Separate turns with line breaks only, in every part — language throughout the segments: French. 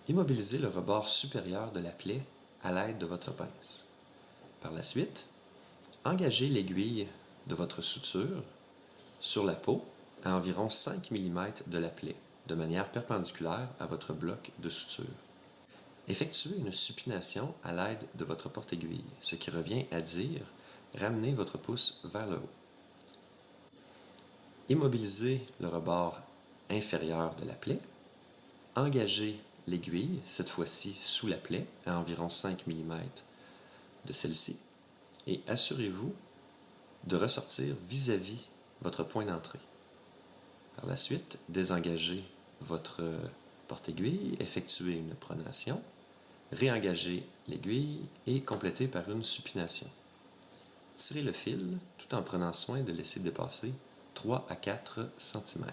Immobilisez le rebord supérieur de la plaie à l'aide de votre pince. Par la suite, engagez l'aiguille de votre suture sur la peau à environ 5 mm de la plaie, de manière perpendiculaire à votre bloc de suture. Effectuez une supination à l'aide de votre porte-aiguille, ce qui revient à dire ramenez votre pouce vers le haut. Immobilisez le rebord inférieur de la plaie. Engagez l'aiguille, cette fois-ci sous la plaie, à environ 5 mm de celle-ci, et assurez-vous de ressortir vis-à-vis votre point d'entrée. Par la suite, désengagez votre porte-aiguille, effectuez une pronation, réengagez l'aiguille et complétez par une supination. Tirez le fil tout en prenant soin de laisser dépasser 3 à 4 cm.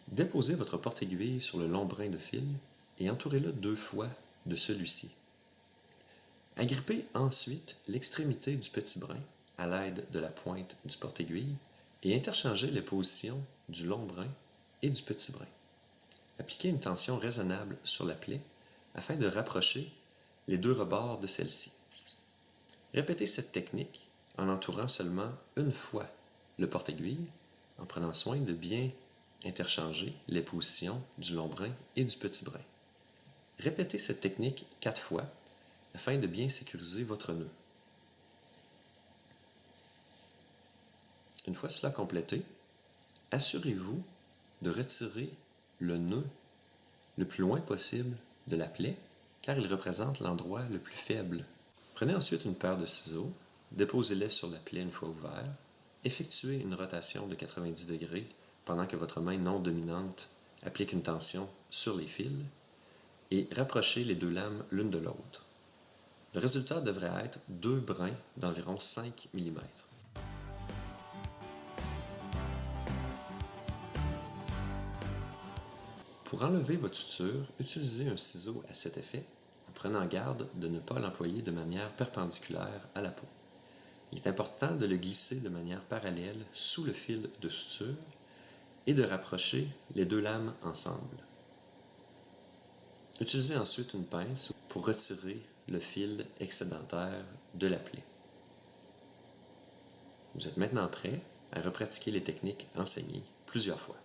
Déposez votre porte-aiguille sur le long brin de fil et entourez-le 2 fois de celui-ci. Agrippez ensuite l'extrémité du petit brin à l'aide de la pointe du porte-aiguille et interchangez les positions du long brin et du petit brin. Appliquez une tension raisonnable sur la plaie afin de rapprocher les 2 rebords de celle-ci. Répétez cette technique en entourant seulement une fois le porte-aiguille, en prenant soin de bien interchanger les positions du long brin et du petit brin. Répétez cette technique 4 fois afin de bien sécuriser votre nœud. Une fois cela complété, assurez-vous de retirer le nœud le plus loin possible de la plaie car il représente l'endroit le plus faible. Prenez ensuite une paire de ciseaux, déposez-les sur la plaie une fois ouvert, effectuez une rotation de 90 degrés pendant que votre main non dominante applique une tension sur les fils et rapprochez les 2 lames l'une de l'autre. Le résultat devrait être 2 brins d'environ 5 mm. Pour enlever votre suture, utilisez un ciseau à cet effet en prenant garde de ne pas l'employer de manière perpendiculaire à la peau. Il est important de le glisser de manière parallèle sous le fil de suture et de rapprocher les 2 lames ensemble. Utilisez ensuite une pince pour retirer le fil excédentaire de la plaie. Vous êtes maintenant prêt à repratiquer les techniques enseignées plusieurs fois.